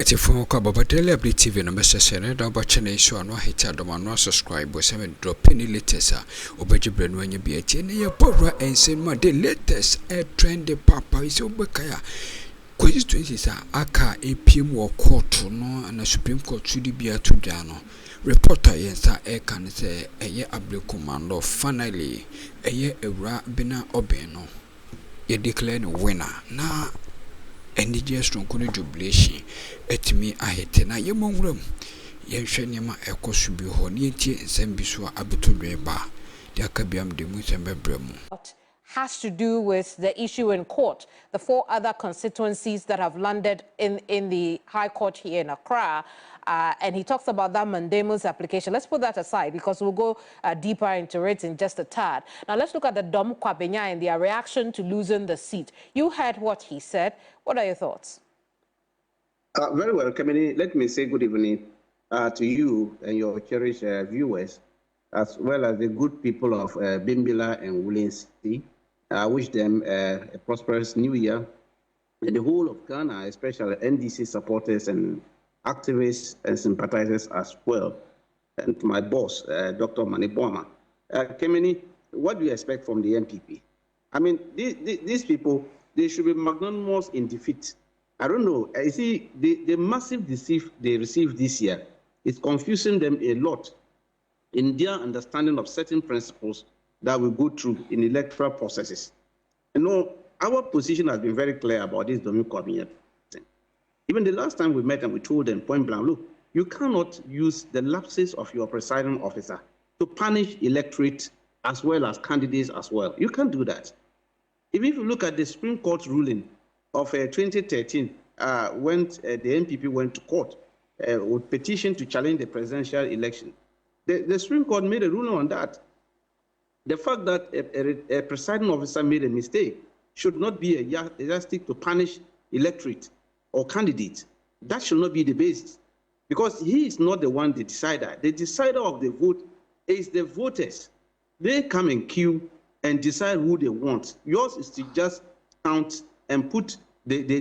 Iti phone kwa babatele Likee TV no mesesene da bachene iso anwa hita doma no subscribe se me drop any latest obejibre no anya bi atie ne ye porra ense ma the latest trend papa ise obekaya constituency sa aka APM wo court no na Supreme Court sudi bia tudwa no reporter yensa kan se eye Ablekuma no finally eye Awurabena Aubynn no ye declare no winner na NDC strong kunu Jubilation etimi ahete na yemonwram yenhwe niema ekosu bi ho ne entie nsem bi so abetodwe ba de akabiam de mu sembebremu has to do with the issue in court. The 4 other constituencies that have landed in the High Court here in Accra. And he talks about that mandamus application. Let's put that aside because we'll go deeper into it in just a tad. Now, let's look at the Dome-Kwabenya and their reaction to losing the seat. You heard what he said. What are your thoughts? Very well, Kemini. Let me say good evening to you and your cherished viewers, as well as the good people of Bimbilla and Woolensey. I wish them a prosperous new year. And the whole of Ghana, especially NDC supporters and activists and sympathizers as well. And to my boss, Dr. Maniboma. Kemini, what do you expect from the MPP? I mean, these people, they should be magnanimous in defeat. I don't know. I see the massive deceit they received this year is confusing them a lot in their understanding of certain principles that we go through in electoral processes. You know, our position has been very clear about this Dome-Kwabenya thing. Even the last time we met and we told them point blank, look, you cannot use the lapses of your presiding officer to punish electorate as well as candidates as well. You can't do that. Even if you look at the Supreme Court ruling of 2013, when the MPP went to court with petition to challenge the presidential election, the Supreme Court made a ruling on that. The fact that a presiding officer made a mistake should not be a yardstick to punish electorate or candidates. That should not be the basis, because he is not the one, the decider. The decider of the vote is the voters. They come in queue and decide who they want. Yours is to just count and put their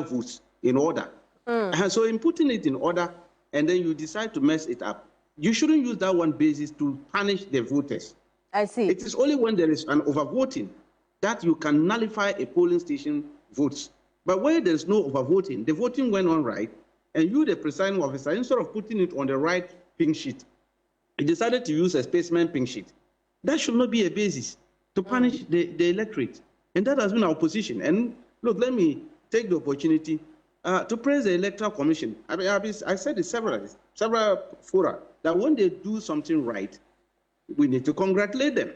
votes in order. And so in putting it in order, and then you decide to mess it up, you shouldn't use that one basis to punish the voters. I see. It is only when there is an overvoting that you can nullify a polling station votes. But where there's no overvoting, the voting went on right, and you, the presiding officer, instead of putting it on the right pink sheet, you decided to use a specimen pink sheet. That should not be a basis to punish the electorate. And that has been our position. And look, let me take the opportunity to praise the Electoral Commission. I mean, I said it several fora that when they do something right, we need to congratulate them.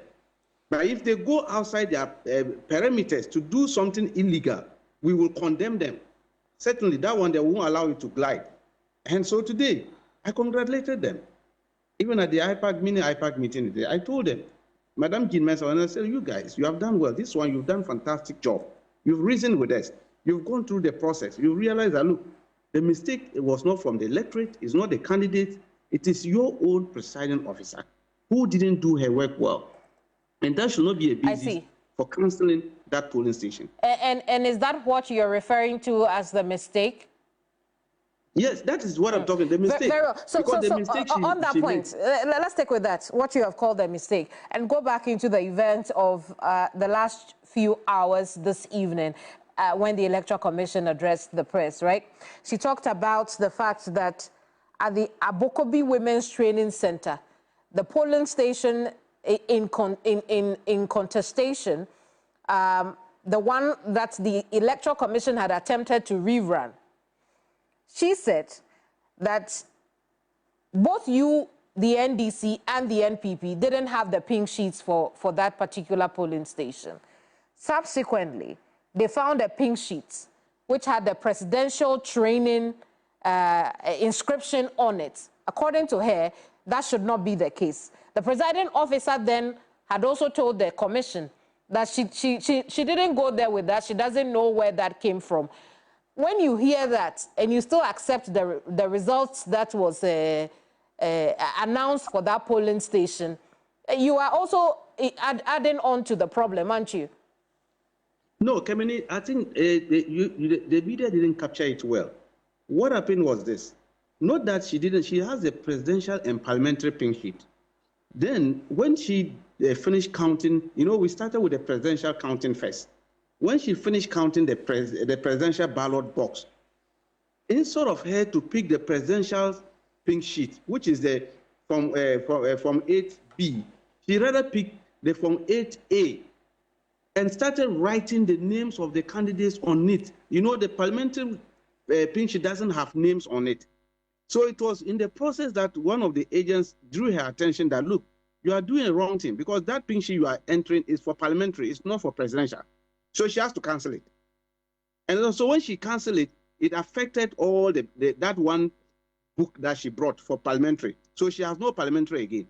But if they go outside their parameters to do something illegal, we will condemn them. Certainly, that one, they won't allow it to glide. And so today, I congratulated them. Even at the mini IPAC meeting today, I told them, Madam Jean Mensah, and I said, you guys, you have done well. This one, you've done a fantastic job. You've reasoned with us. You've gone through the process. You realize that, look, the mistake was not from the electorate, it's not the candidate, it is your own presiding officer who didn't do her work well. And that should not be a basis for cancelling that polling station. And is that what you're referring to as the mistake? Yes, that is what I'm talking, the mistake. Very well. So the mistake on that point, let's stick with that, what you have called a mistake, and go back into the event of the last few hours this evening. When the Electoral Commission addressed the press, right? She talked about the fact that at the Abokobi Women's Training Center, the polling station in contestation, the one that the Electoral Commission had attempted to rerun, she said that both you, the NDC, and the NPP didn't have the pink sheets for that particular polling station. Subsequently, they found a pink sheet which had the presidential training inscription on it. According to her, that should not be the case. The presiding officer then had also told the commission that she didn't go there with that. She doesn't know where that came from. When you hear that and you still accept the results that was announced for that polling station, you are also adding on to the problem, aren't you? No, Kemeni, I think the media didn't capture it well. What happened was this. Not that she didn't, she has a presidential and parliamentary pink sheet. Then when she finished counting, we started with the presidential counting first. When she finished counting the presidential ballot box, instead of her to pick the presidential pink sheet, which is the from 8B, she rather picked the from 8A and started writing the names of the candidates on it. The parliamentary pink sheet doesn't have names on it. So it was in the process that one of the agents drew her attention that, look, you are doing a wrong thing because that pink sheet you are entering is for parliamentary, it's not for presidential. So she has to cancel it. And so when she canceled it, it affected all that one book that she brought for parliamentary. So she has no parliamentary again.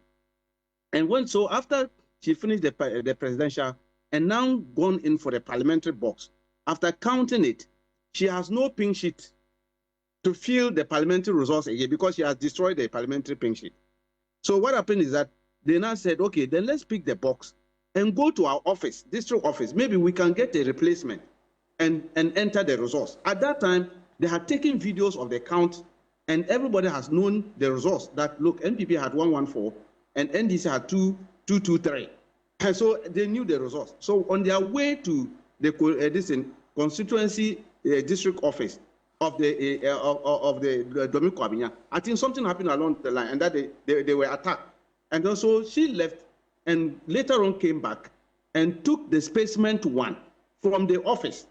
And after she finished the presidential and now gone in for the parliamentary box, after counting it, she has no pink sheet to fill the parliamentary results again because she has destroyed the parliamentary pink sheet. So what happened is that they now said, okay, then let's pick the box and go to our office, district office. Maybe we can get a replacement and enter the results. At that time, they had taken videos of the count and everybody has known the results that, look, NPP had 114 and NDC had 223. And so they knew the results. So on their way to the constituency district office of the Dome-Kwabenya, I think something happened along the line and that they were attacked. And also she left and later on came back and took the specimen 1 from the office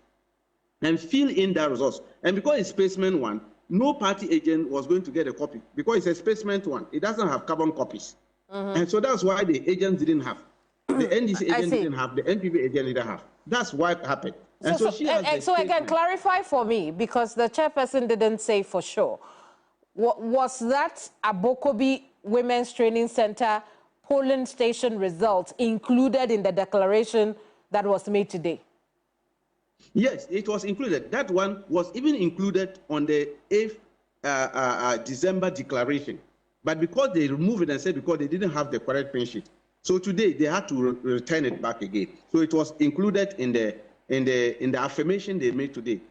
and fill in the results. And because it's specimen 1, no party agent was going to get a copy because it's a specimen 1. It doesn't have carbon copies. And so that's why the agents didn't have. The NDC agent didn't have, the NPP agent didn't have. That's what happened. And so again, clarify for me, because the chairperson didn't say for sure. Was that Abokobi Women's Training Center polling station results included in the declaration that was made today? Yes, it was included. That one was even included on the 8th December declaration. But because they removed it and said because they didn't have the correct pin sheet, so today they had to return it back again. So it was included in the affirmation they made today.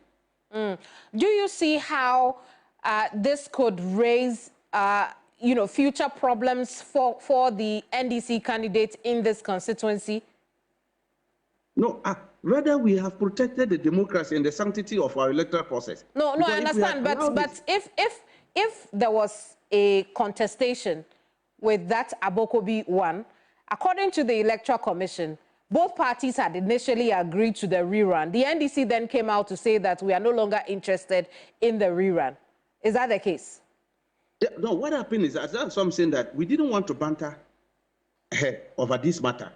Do you see how this could raise future problems for the NDC candidates in this constituency? No, rather we have protected the democracy and the sanctity of our electoral process. No, I understand, but if there was a contestation with that Abokobi one, according to the Electoral Commission, both parties had initially agreed to the rerun. The NDC then came out to say that we are no longer interested in the rerun. Is that the case? Yeah, no, what happened is that that's what I'm saying, that we didn't want to banter over this matter.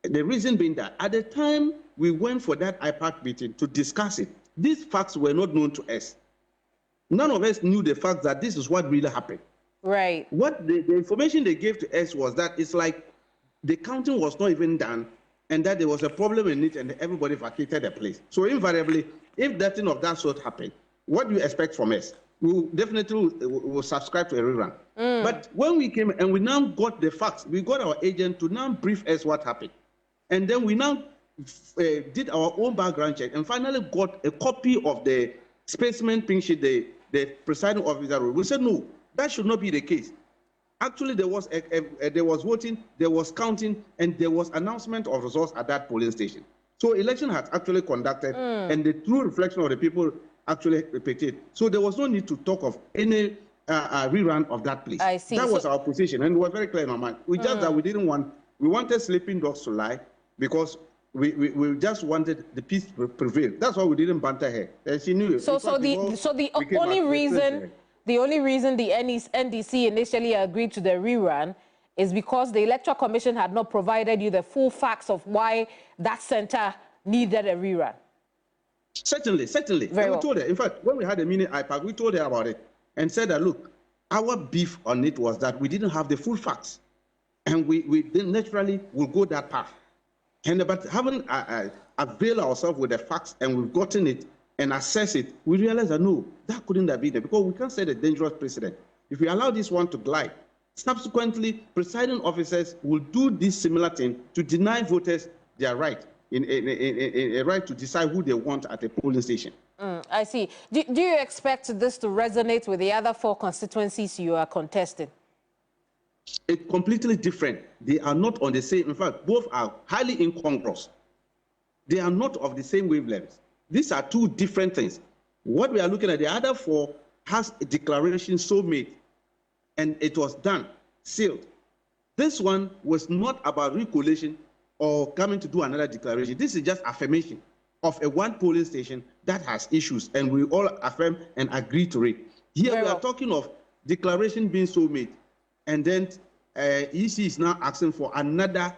The reason being that at the time we went for that IPAC meeting to discuss it, these facts were not known to us. None of us knew the fact that this is what really happened. Right. What the information they gave to us was that it's like the counting was not even done and that there was a problem in it and everybody vacated the place. So invariably, if nothing of that sort happened, what do you expect from us? We definitely will subscribe to a rerun. But when we came and we now got the facts, we got our agent to now brief us what happened. And then we now did our own background check and finally got a copy of the specimen pink sheet the presiding officer wrote. We said, no, that should not be the case. Actually, there was voting, there was counting, and there was announcement of results at that polling station. So election had actually conducted, and the true reflection of the people actually repeated. So there was no need to talk of any rerun of that place. I see. That was our position, and we were very clear in our mind. We just that we wanted sleeping dogs to lie because we just wanted the peace to prevail. That's why we didn't banter her. And she knew it. So the only reason the NDC initially agreed to the rerun is because the Electoral Commission had not provided you the full facts of why that center needed a rerun. Certainly. Very well. We told her. In fact, when we had a mini IPAC, we told her about it and said that, look, our beef on it was that we didn't have the full facts. And we then naturally will go that path. But having availed ourselves with the facts and we've gotten it and assessed it, we realized that no, that couldn't have been there because we can't set a dangerous precedent. If we allow this one to glide, subsequently, presiding officers will do this similar thing to deny voters their right. a right to decide who they want at a polling station. I see. Do you expect this to resonate with the other 4 constituencies you are contesting? It's completely different. They are not on the same. In fact, both are highly incongruous. They are not of the same wavelengths. These are 2 different things. What we are looking at, the other 4 has a declaration so made, and it was done, sealed. This one was not about recollation or coming to do another declaration. This is just affirmation of a one polling station that has issues, and we all affirm and agree to it. Here we are talking of declaration being so made, and then EC is now asking for another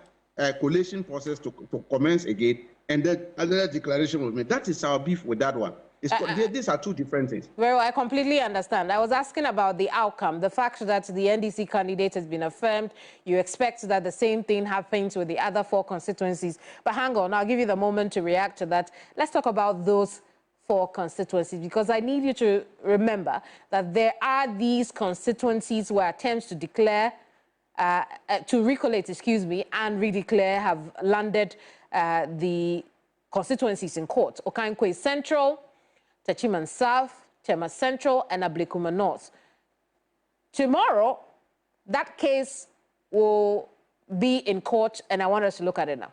collation process to commence again, and then another declaration was made. That is our beef with that one. These are 2 different things. Well, I completely understand. I was asking about the outcome, the fact that the NDC candidate has been affirmed. You expect that the same thing happens with the other 4 constituencies. But hang on, I'll give you the moment to react to that. Let's talk about those 4 constituencies, because I need you to remember that there are these constituencies where attempts to declare, to recollate, and redeclare have landed the constituencies in court. Okankwe Central, Techiman South, Tema Central, and Ablekuma North. Tomorrow, that case will be in court, and I want us to look at it now.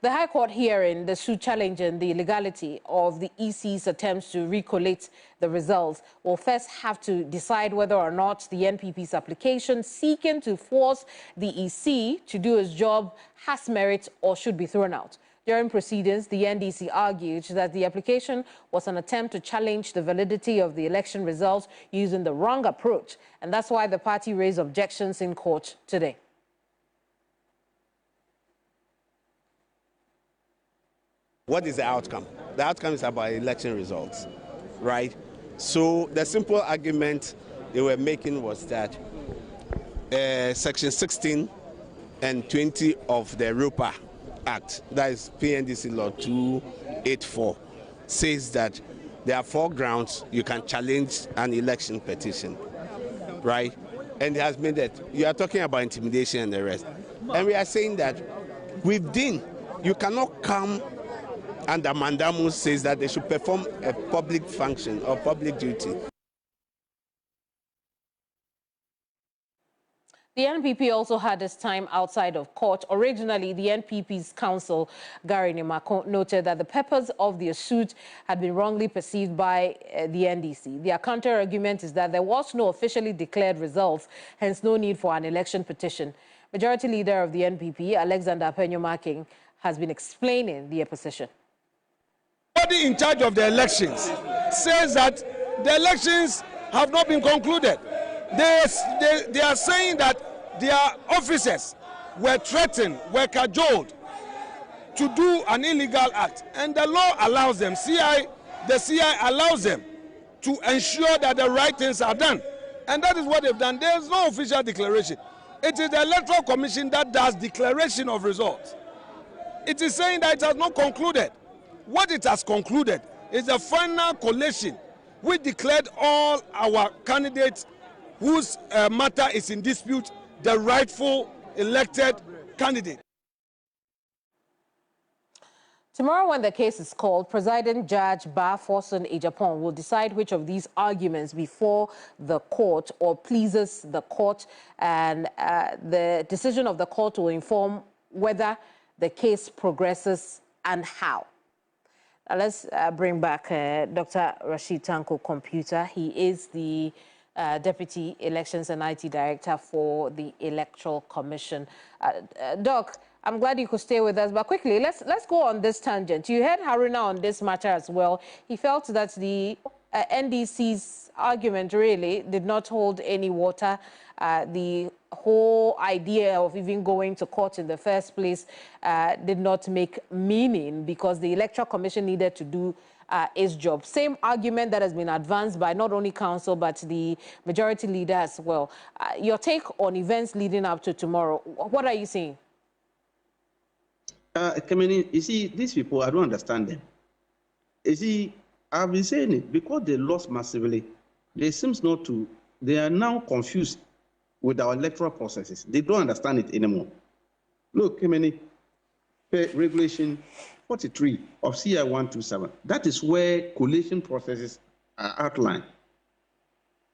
The High Court hearing the suit challenging the legality of the EC's attempts to recollate the results will first have to decide whether or not the NPP's application seeking to force the EC to do its job has merit or should be thrown out. During proceedings, the NDC argued that the application was an attempt to challenge the validity of the election results using the wrong approach, and that's why the party raised objections in court today. What is the outcome? The outcome is about election results, right? So the simple argument they were making was that Section 16 and 20 of the ROPA Act, that is PNDC Law 284, says that there are 4 grounds you can challenge an election petition, right? And it has made that you are talking about intimidation and the rest. And we are saying that within, you cannot come under Mandamus says that they should perform a public function or public duty. The NPP also had its time outside of court. Originally, the NPP's counsel, Gary Nimako, noted that the purpose of the suit had been wrongly perceived by the NDC. Their counter-argument is that there was no officially declared results, hence no need for an election petition. Majority Leader of the NPP, Alexander Penyomaking, has been explaining their position. The body in charge of the elections says that the elections have not been concluded. They are saying that their officers were threatened, were cajoled to do an illegal act, and the law allows them, the CI allows them to ensure that the right things are done, and that is what they've done. There is no official declaration. It is the Electoral Commission that does declaration of results. It is saying that it has not concluded. What it has concluded is the final collation, which declared all our candidates whose matter is in dispute the rightful elected candidate. Tomorrow, when the case is called, Presiding Judge Ba Forson Ejapon will decide which of these arguments before the court or pleases the court, and the decision of the court will inform whether the case progresses and how. Now let's bring back Dr. Rashid Tanko Computer. He is the Deputy Elections and IT Director for the Electoral Commission. Doc, I'm glad you could stay with us, but quickly, let's go on this tangent. You heard Haruna on this matter as well. He felt that the NDC's argument really did not hold any water. The whole idea of even going to court in the first place did not make meaning because the Electoral Commission needed to do its job. Same argument that has been advanced by not only council but the majority leader as well. Your take on events leading up to tomorrow, what are you seeing? You see, these people, I don't understand them. You see, I've been saying it, because they lost massively, they are now confused with our electoral processes. They don't understand it anymore. Look, Regulation 43 of CI 127. That is where collation processes are outlined.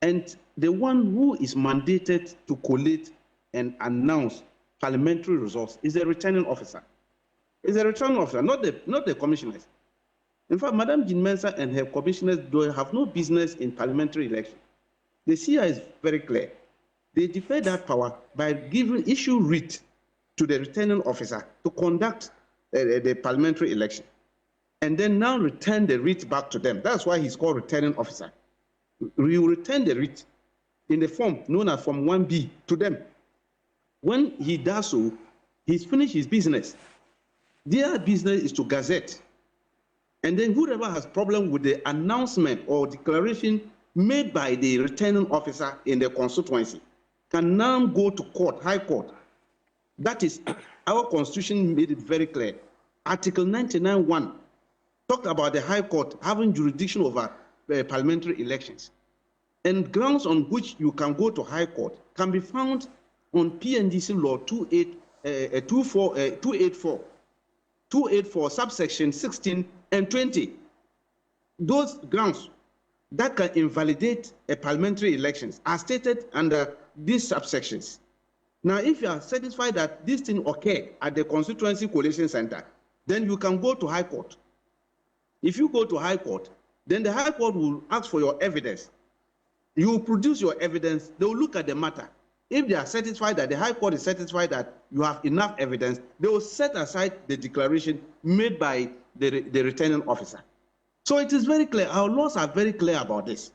And the one who is mandated to collate and announce parliamentary results is the returning officer. It's a returning officer, not the commissioners. In fact, Madam Jean Mensah and her commissioners have no business in parliamentary election. The CI is very clear. They defer that power by issue writ to the returning officer to conduct the parliamentary election, and then now return the writ back to them. That's why he's called returning officer. We will return the writ in the form known as Form 1B to them. When he does so, he's finished his business. Their business is to gazette. And then whoever has problem with the announcement or declaration made by the returning officer in the constituency can now go to court, High Court. That is, our constitution made it very clear. Article 99(1) talked about the High Court having jurisdiction over parliamentary elections. And grounds on which you can go to High Court can be found on PNDC Law 284, subsection 16 and 20. Those grounds that can invalidate a parliamentary elections are stated under these subsections. Now, if you are satisfied that this thing occurred at the Constituency Collation Center, then you can go to High Court. If you go to High Court, then the High Court will ask for your evidence. You will produce your evidence. They will look at the matter. If they are satisfied that the High Court is satisfied that you have enough evidence, they will set aside the declaration made by the returning officer. So it is very clear. Our laws are very clear about this.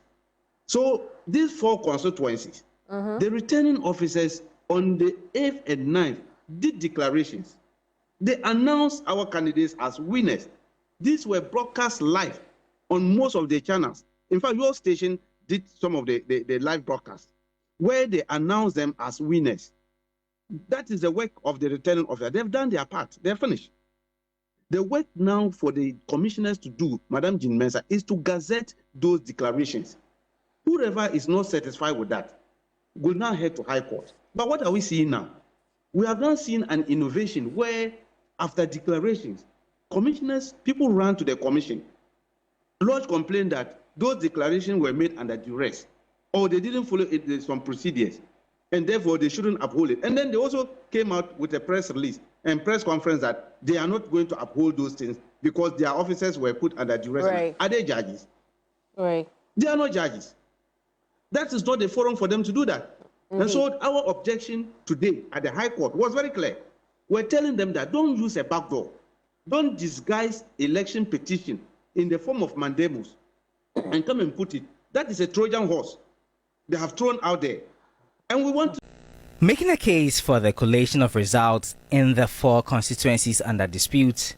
So these 4 constituencies, the returning officers on the 8th and 9th did declarations. They announced our candidates as winners. These were broadcast live on most of the channels. In fact, your station did some of the live broadcasts where they announced them as winners. That is the work of the returning officer. They've done their part. They're finished. The work now for the commissioners to do, Madam Jean Mensah, is to gazette those declarations. Whoever is not satisfied with that will now head to High Court. But what are we seeing now? We have now seen an innovation where, after declarations, commissioners, people ran to the commission, lodged complaint that those declarations were made under duress, or they didn't follow some procedures, and therefore they shouldn't uphold it. And then they also came out with a press release and press conference that they are not going to uphold those things because their officers were put under duress. Right. Are they judges? Right. They are not judges. That is not the forum for them to do that. And so our objection today at the High Court was very clear. We're telling them that don't use a backdoor. Don't disguise election petition in the form of mandamus and come and put it. That is a Trojan horse they have thrown out there. And we want to... Making a case for the collation of results in the 4 constituencies under dispute,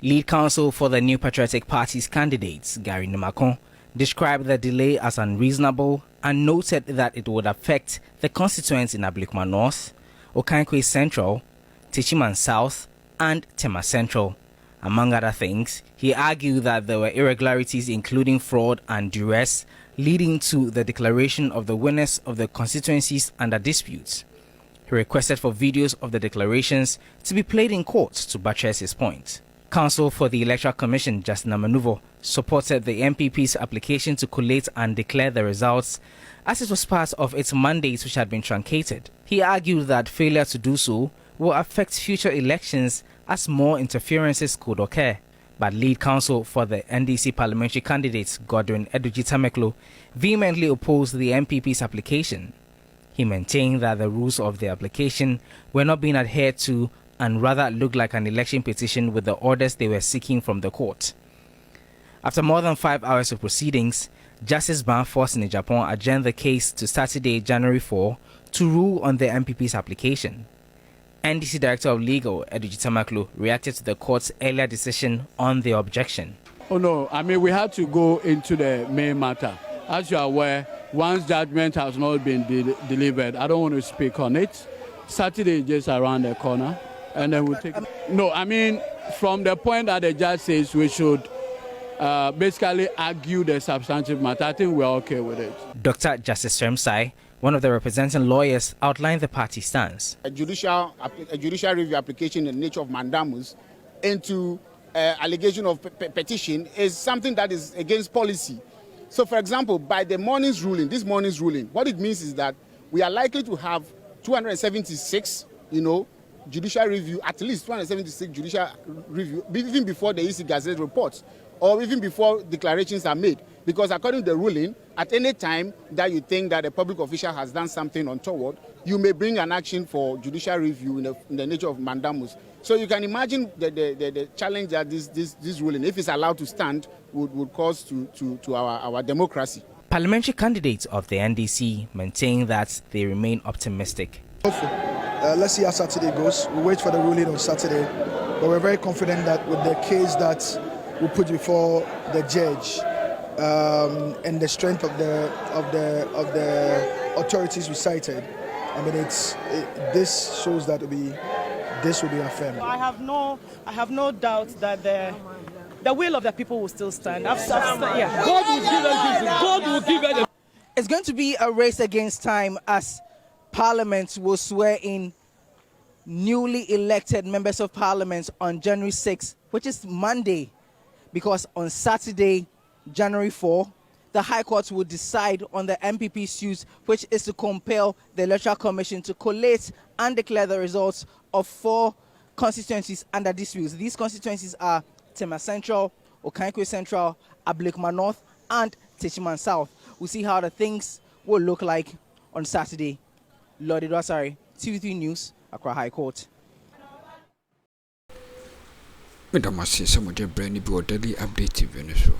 lead counsel for the New Patriotic Party's candidates, Gary Numakon, described the delay as unreasonable and noted that it would affect the constituents in Ablekuma North, Okankwe Central, Techiman South, and Tema Central. Among other things, he argued that there were irregularities including fraud and duress leading to the declaration of the winners of the constituencies under dispute. He requested for videos of the declarations to be played in court to buttress his point. Counsel for the Electoral Commission, Justin Amanuvo, supported the MPP's application to collate and declare the results as it was part of its mandate which had been truncated. He argued that failure to do so will affect future elections as more interferences could occur. But lead counsel for the NDC parliamentary candidate, Godwin Eduji-Tameklo, vehemently opposed the MPP's application. He maintained that the rules of the application were not being adhered to and rather looked like an election petition with the orders they were seeking from the court. After more than 5 hours of proceedings, Justice Banfos in Japan adjourned the case to Saturday, January 4, to rule on the MPP's application. NDC Director of Legal, Eduji-Tameklo, reacted to the court's earlier decision on the objection. Oh no, I mean we had to go into the main matter. As you are aware, once judgment has not been delivered, I don't want to speak on it. Saturday is just around the corner, and then we'll take... No, I mean, from the point that the judge says we should basically argue the substantive matter, I think we're okay with it. Dr. Justice Sremsai, one of the representing lawyers, outlined the party stance. A judicial review application in the nature of mandamus into allegation of petition is something that is against policy. So, for example, by this morning's ruling, what it means is that we are likely to have 276, judicial review, at least 276 judicial review, even before the EC Gazette reports, or even before declarations are made. Because according to the ruling, at any time that you think that a public official has done something untoward, you may bring an action for judicial review in the nature of mandamus. So you can imagine the challenge that this ruling, if it's allowed to stand, would cause to our democracy. Parliamentary candidates of the NDC maintain that they remain optimistic. Let's see how Saturday goes. We'll wait for the ruling on Saturday, but we're very confident that with the case that we put before the judge and the strength of the authorities we cited, I mean, this shows that this will be affirmed. I have no doubt that the will of the people will still stand. God will give it. It's going to be a race against time as Parliament will swear in newly elected members of Parliament on January 6th, which is Monday, because on Saturday, January 4, the High Court will decide on the MPP suit, which is to compel the Electoral Commission to collate and declare the results of 4 constituencies under dispute. These constituencies are Tema Central, Okankwe Central, Ablekuma North, and Techiman South. We'll see how the things will look like on Saturday. Lord Idwasari, TV3 News, Accra High Court. Madam, I see some of the brand new daily update TV.